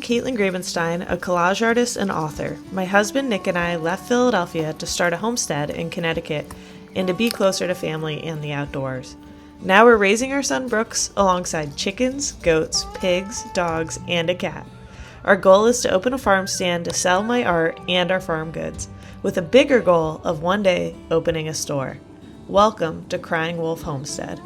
Caitlyn Gravenstein, a collage artist and author. My husband Nick and I left Philadelphia to start a homestead in Connecticut and to be closer to family and the outdoors. Now we're raising our son Brooks alongside chickens, goats, pigs, dogs, and a cat. Our goal is to open a farm stand to sell my art and our farm goods, with a bigger goal of one day opening a store. Welcome to Crying Wolf Homestead.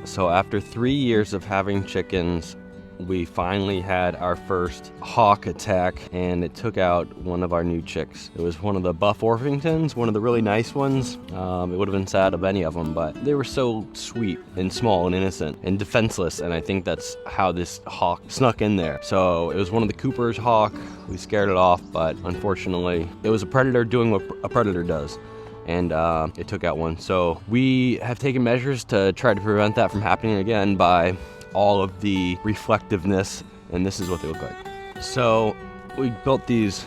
So after 3 years of having chickens, we finally had our first hawk attack, and it took out one of our new chicks. It was one of the buff Orpingtons, one of the really nice ones. It would have been sad of any of them, but they were so sweet and small and innocent and defenseless, and I think that's how this hawk snuck in there. So it was one of the Cooper's hawk. We scared it off, but unfortunately, it was a predator doing what a predator does. And it took out one. So we have taken measures to try to prevent that from happening again by all of the reflectiveness, and this is what they look like. So we built these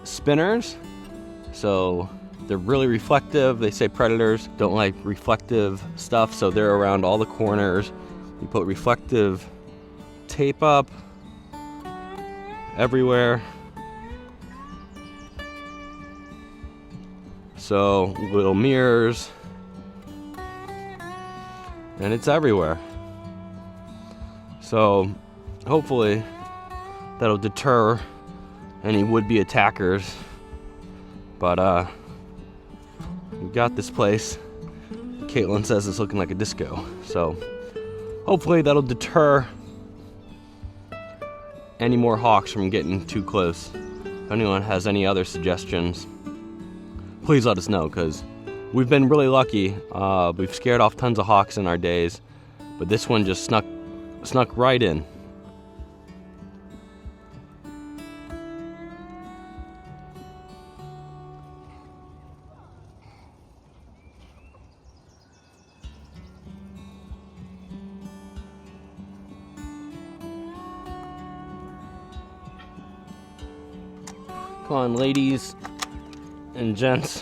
spinners, so they're really reflective. They say predators don't like reflective stuff, so they're around all the corners. We put reflective tape up everywhere. So little mirrors, and it's everywhere. So hopefully that'll deter any would-be attackers. But we got this place. Caitlyn says it's looking like a disco. So hopefully that'll deter any more hawks from getting too close. If anyone has any other suggestions, please let us know, because we've been really lucky. We've scared off tons of hawks in our days, but this one just snuck right in. Come on, ladies and gents.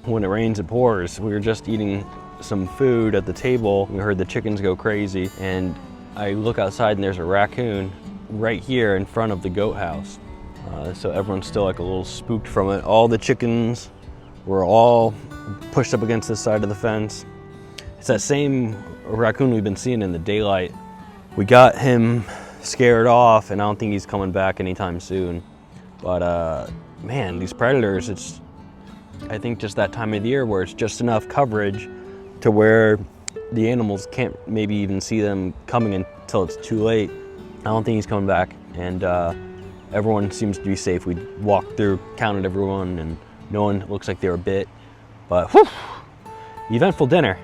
When it rains, it pours. We were just eating some food at the table. We heard the chickens go crazy, and I look outside and there's a raccoon right here in front of the goat house. So everyone's still like a little spooked from it. All the chickens were all pushed up against the side of the fence. It's that same raccoon we've been seeing in the daylight. We got him scared off, and I don't think he's coming back anytime soon. But man, these predators, I think just that time of the year where it's just enough coverage to where the animals can't maybe even see them coming until it's too late. I don't think he's coming back, and everyone seems to be safe. We walked through, counted everyone, and no one looks like they were bit. But whew, eventful dinner.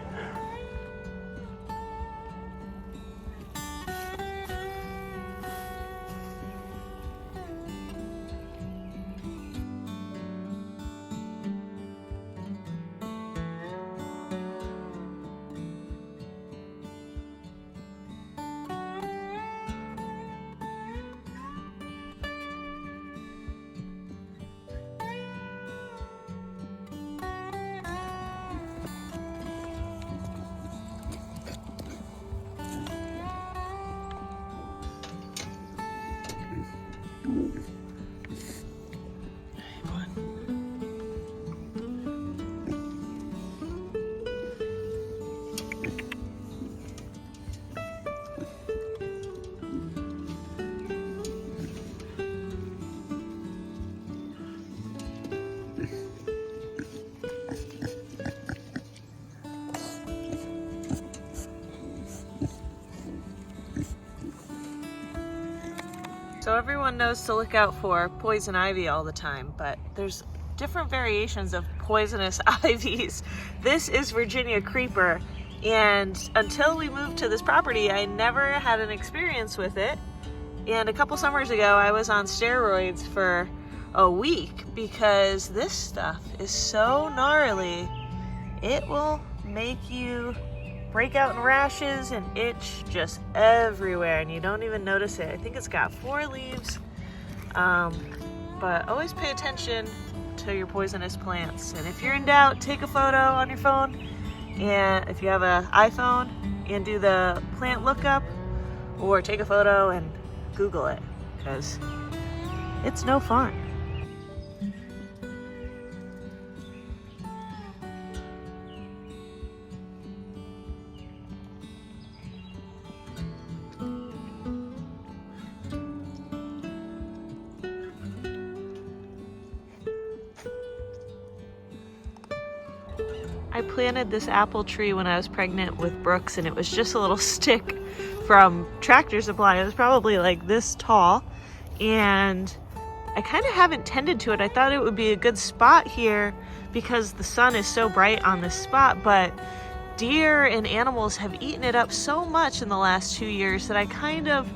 So everyone knows to look out for poison ivy all the time, but there's different variations of poisonous ivies. This is Virginia creeper, and until we moved to this property, I never had an experience with it. And a couple summers ago, I was on steroids for a week because this stuff is so gnarly. It will make you break out in rashes and itch just everywhere, and you don't even notice it. I think it's got 4 leaves, but always pay attention to your poisonous plants. And if you're in doubt, take a photo on your phone, and if you have an iPhone, and do the plant lookup, or take a photo and Google it, because it's no fun. I planted this apple tree when I was pregnant with Brooks, and it was just a little stick from Tractor Supply. It was probably like this tall, and I kind of haven't tended to it. I thought it would be a good spot here because the sun is so bright on this spot, but deer and animals have eaten it up so much in the last 2 years that I kind of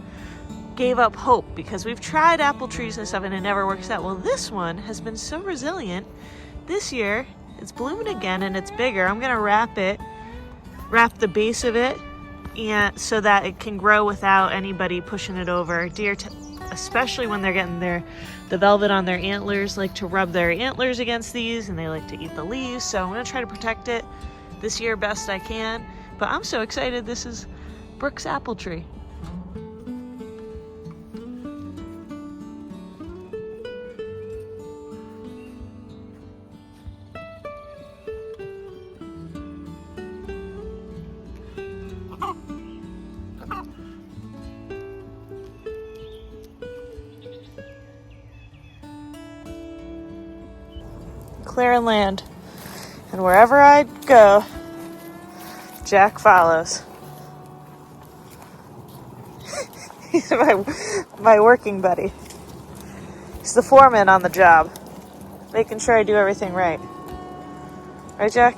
gave up hope, because we've tried apple trees and stuff and it never works out. Well, this one has been so resilient. This year it's blooming again and it's bigger. I'm gonna wrap the base of it, and so that it can grow without anybody pushing it over. Deer, especially when they're getting the velvet on their antlers, like to rub their antlers against these, and they like to eat the leaves. So I'm gonna try to protect it this year best I can. But I'm so excited. This is Brooks' apple tree. Clearing land, and wherever I go, Jack follows. He's my working buddy. He's the foreman on the job, making sure I do everything right. Right, Jack?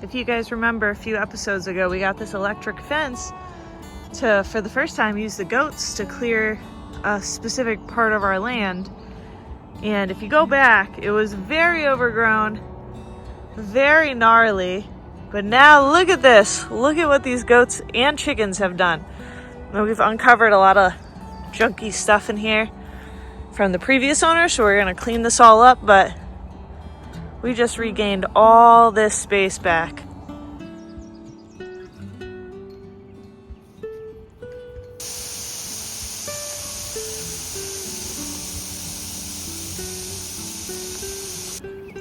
If you guys remember, a few episodes ago, we got this electric fence to, for the first time, use the goats to clear a specific part of our land. And if you go back, it was very overgrown, very gnarly. But now look at this. Look at what these goats and chickens have done. And we've uncovered a lot of junky stuff in here from the previous owner, so we're gonna clean this all up, but we just regained all this space back.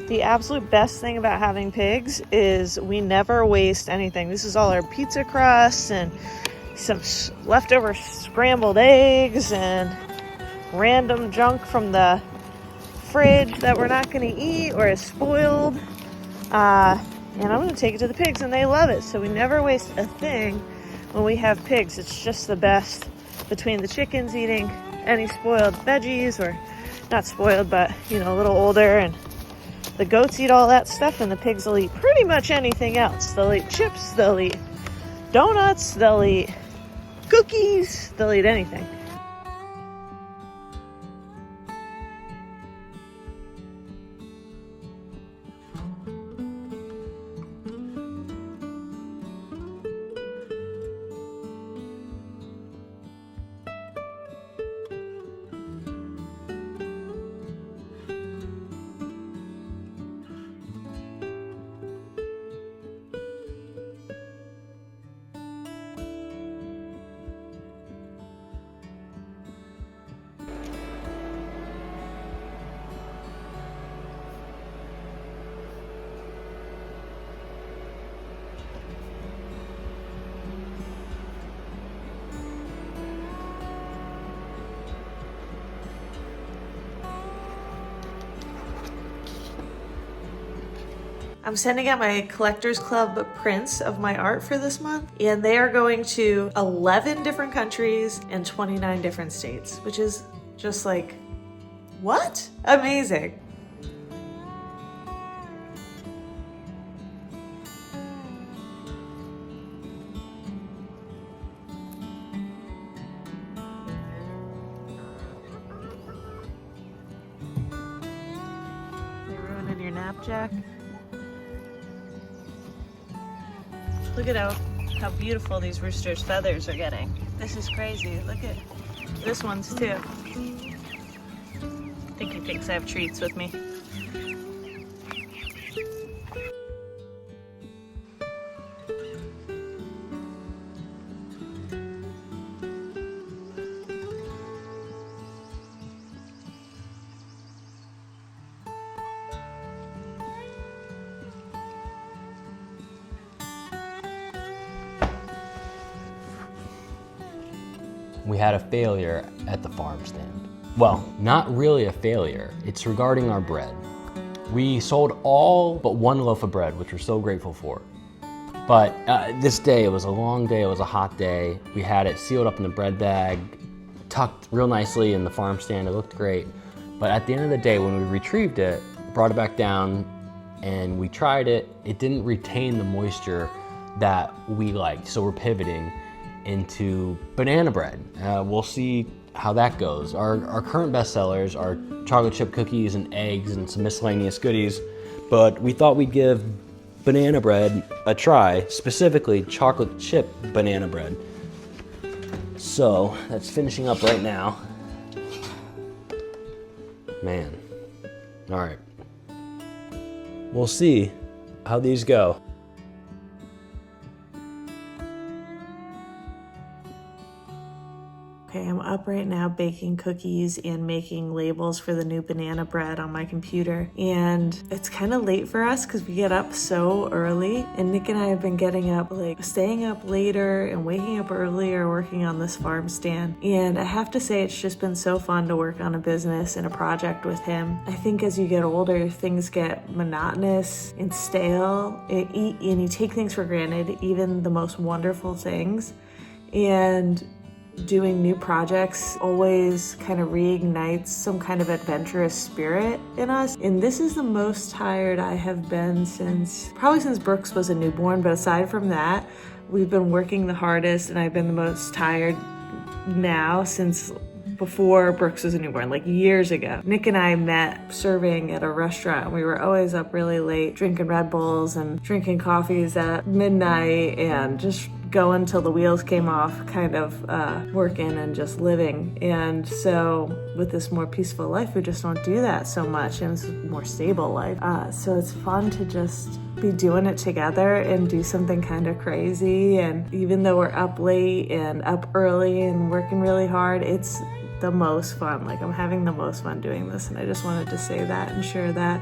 The absolute best thing about having pigs is we never waste anything. This is all our pizza crusts and some leftover scrambled eggs and random junk from the fridge that we're not going to eat or is spoiled, and I'm going to take it to the pigs, and they love it. So we never waste a thing when we have pigs. It's just the best, between the chickens eating any spoiled veggies, or not spoiled, but you know, a little older, and the goats eat all that stuff, and the pigs will eat pretty much anything else. They'll eat chips, they'll eat donuts, they'll eat cookies, they'll eat anything. I'm sending out my Collectors Club prints of my art for this month, and they are going to 11 different countries and 29 different states, which is just like What? Amazing. You're ruining your nap, Jack? Look at how beautiful these roosters' feathers are getting. This is crazy. Look at this one's too. I think he thinks I have treats with me. We had a failure at the farm stand. Well, not really a failure. It's regarding our bread. We sold all but one loaf of bread, which we're so grateful for. But this day, it was a long day, it was a hot day. We had it sealed up in the bread bag, tucked real nicely in the farm stand. It looked great. But at the end of the day, when we retrieved it, brought it back down, and we tried it, it didn't retain the moisture that we liked. So we're pivoting into banana bread. We'll see how that goes. Our current best sellers are chocolate chip cookies and eggs and some miscellaneous goodies, but we thought we'd give banana bread a try, specifically chocolate chip banana bread. So that's finishing up right now. Man, all right. We'll see how these go. Okay, I'm up right now baking cookies and making labels for the new banana bread on my computer. And it's kind of late for us because we get up so early. And Nick and I have been getting up, like staying up later and waking up earlier working on this farm stand. And I have to say, it's just been so fun to work on a business and a project with him. I think as you get older, things get monotonous and stale, and you take things for granted, even the most wonderful things. And doing new projects always kind of reignites some kind of adventurous spirit in us. And this is the most tired I have been since Brooks was a newborn. But aside from that, we've been working the hardest, and I've been the most tired now since before Brooks was a newborn, like years ago. Nick and I met serving at a restaurant, and we were always up really late, drinking Red Bulls and drinking coffees at midnight and just going till the wheels came off, kind of working and just living. And so with this more peaceful life, we just don't do that so much, and it's a more stable life. So it's fun to just be doing it together and do something kind of crazy. And even though we're up late and up early and working really hard, it's the most fun. Like, I'm having the most fun doing this, and I just wanted to say that and share that.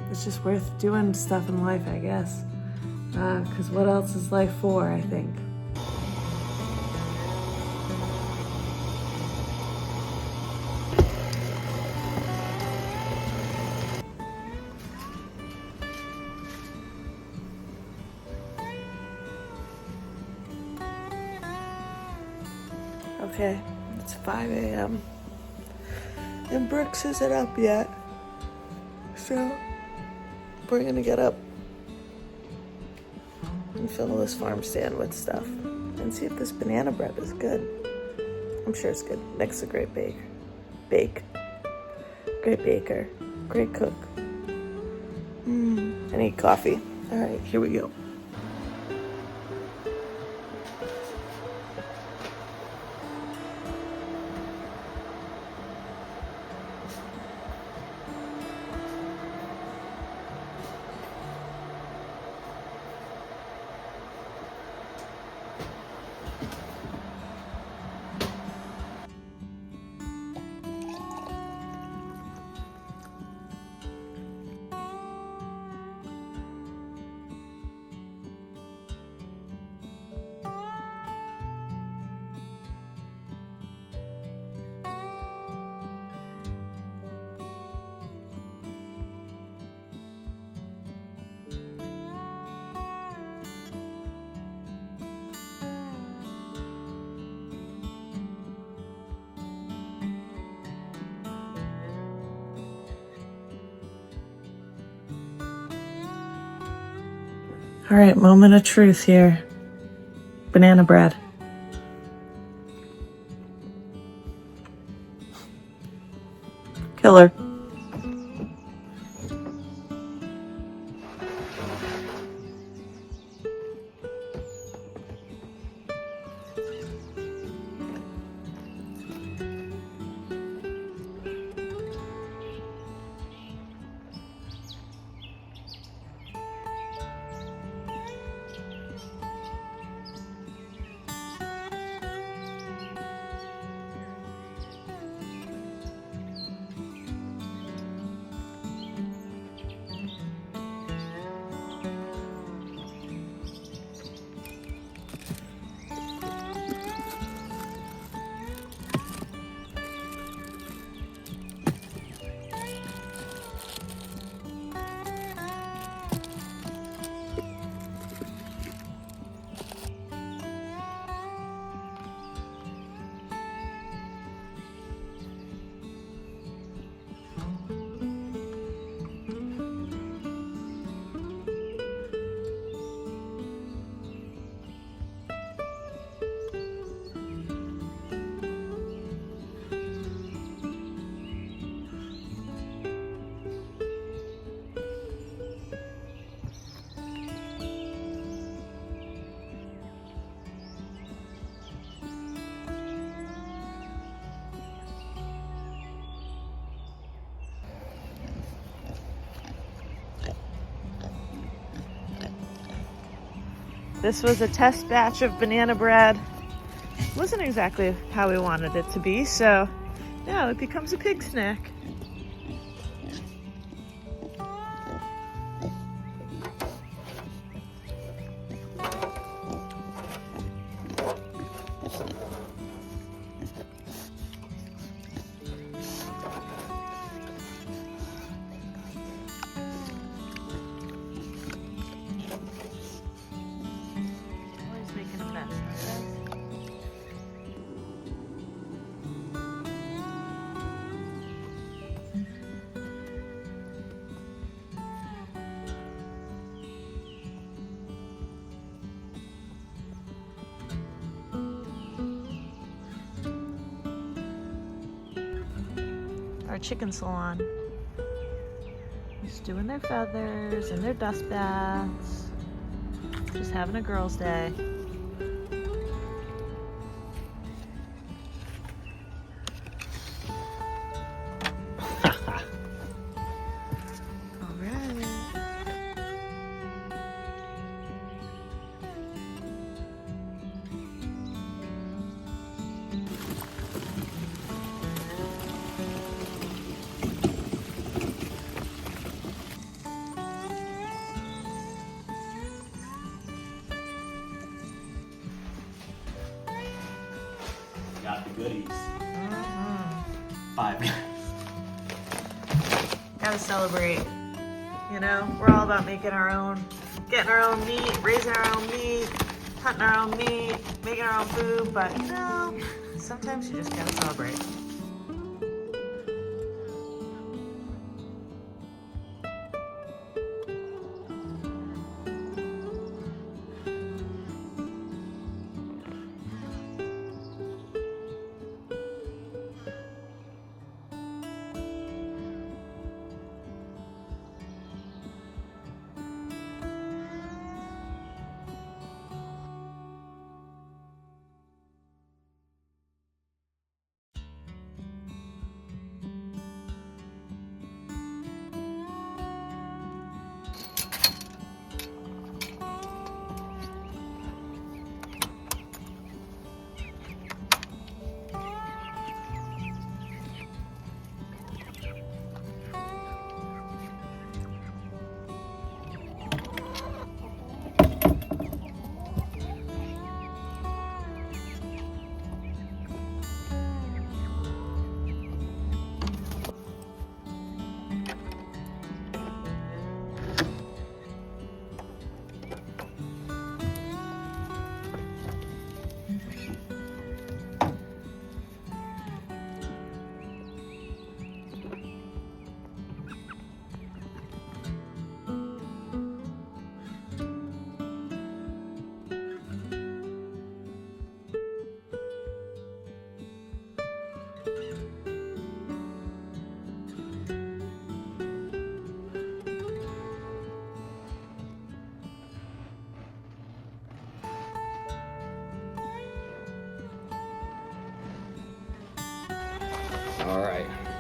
It's just worth doing stuff in life, I guess. Because what else is life for, I think? Okay, it's 5 a.m. and Brooks isn't up yet. So we're gonna get up and fill this farm stand with stuff and see if this banana bread is good. I'm sure it's good. Nick's a great baker. Great baker. Great cook. I need coffee. All right, here we go. All right, moment of truth here. Banana bread. Killer. This was a test batch of banana bread. Wasn't exactly how we wanted it to be, so now it becomes a pig snack. Always making a mess, right? Our chicken salon. Just doing their feathers and their dust baths. Just having a girls' day. Alright. Got the goodies. 5 guys. Gotta celebrate. You know, we're all about making our own, getting our own meat, raising our own meat, hunting our own meat, making our own food, but you know, sometimes you just gotta celebrate.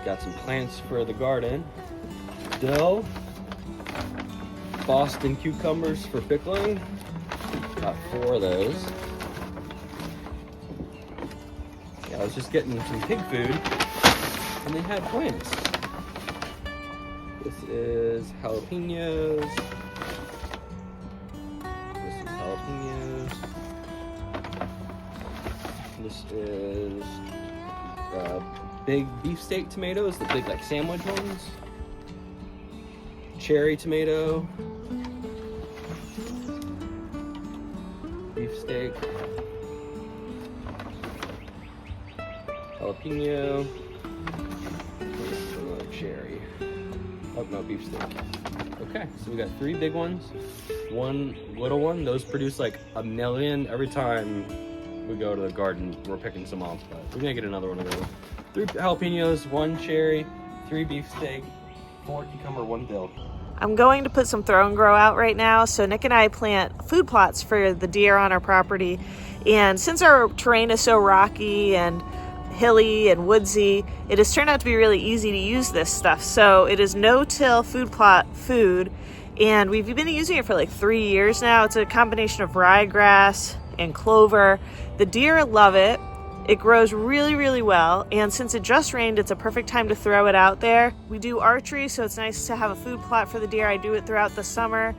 Got some plants for the garden. Dill. Boston cucumbers for pickling. Got 4 of those. Yeah, I was just getting some pig food and they had plants. This is jalapenos. This is jalapenos. This is big beefsteak tomatoes, the big like sandwich ones. Cherry tomato. Beefsteak. Jalapeno. This is another cherry. Oh no, beefsteak. Okay, so we got 3 big ones, 1 little one. Those produce like 1 million every time we go to the garden. We're picking some off, but we're gonna get another one of those. 3 jalapenos, 1 cherry, 3 beefsteak, 4 cucumber, 1 dill. I'm going to put some throw and grow out right now. So Nick and I plant food plots for the deer on our property. And since our terrain is so rocky and hilly and woodsy, it has turned out to be really easy to use this stuff. So it is no-till food plot food. And we've been using it for like 3 years now. It's a combination of ryegrass and clover. The deer love it. It grows really, really well, and since it just rained, it's a perfect time to throw it out there. We do archery, so it's nice to have a food plot for the deer. I do it throughout the summer.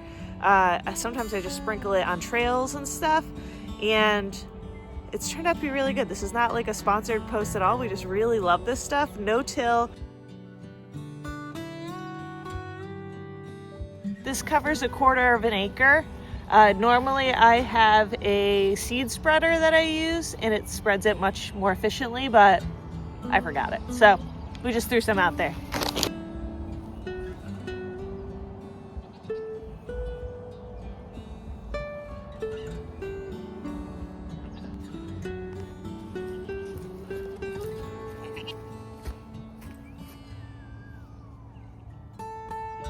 Sometimes I just sprinkle it on trails and stuff, and it's turned out to be really good. This is not like a sponsored post at all. We just really love this stuff. No-till. This covers 1/4 of an acre. Normally I have a seed spreader that I use and it spreads it much more efficiently, but I forgot it. So we just threw some out there.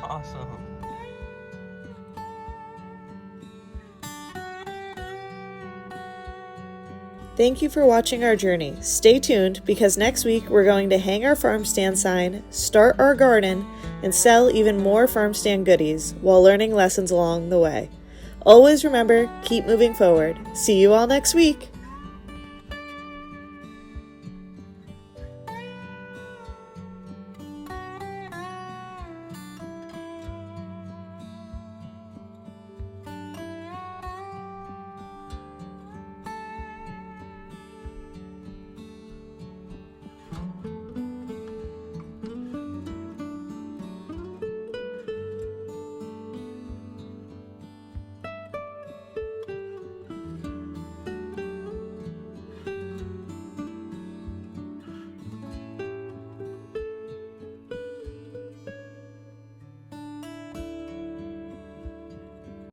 Awesome. Thank you for watching our journey. Stay tuned because next week we're going to hang our Farmstand sign, start our garden, and sell even more Farmstand goodies while learning lessons along the way. Always remember, keep moving forward. See you all next week.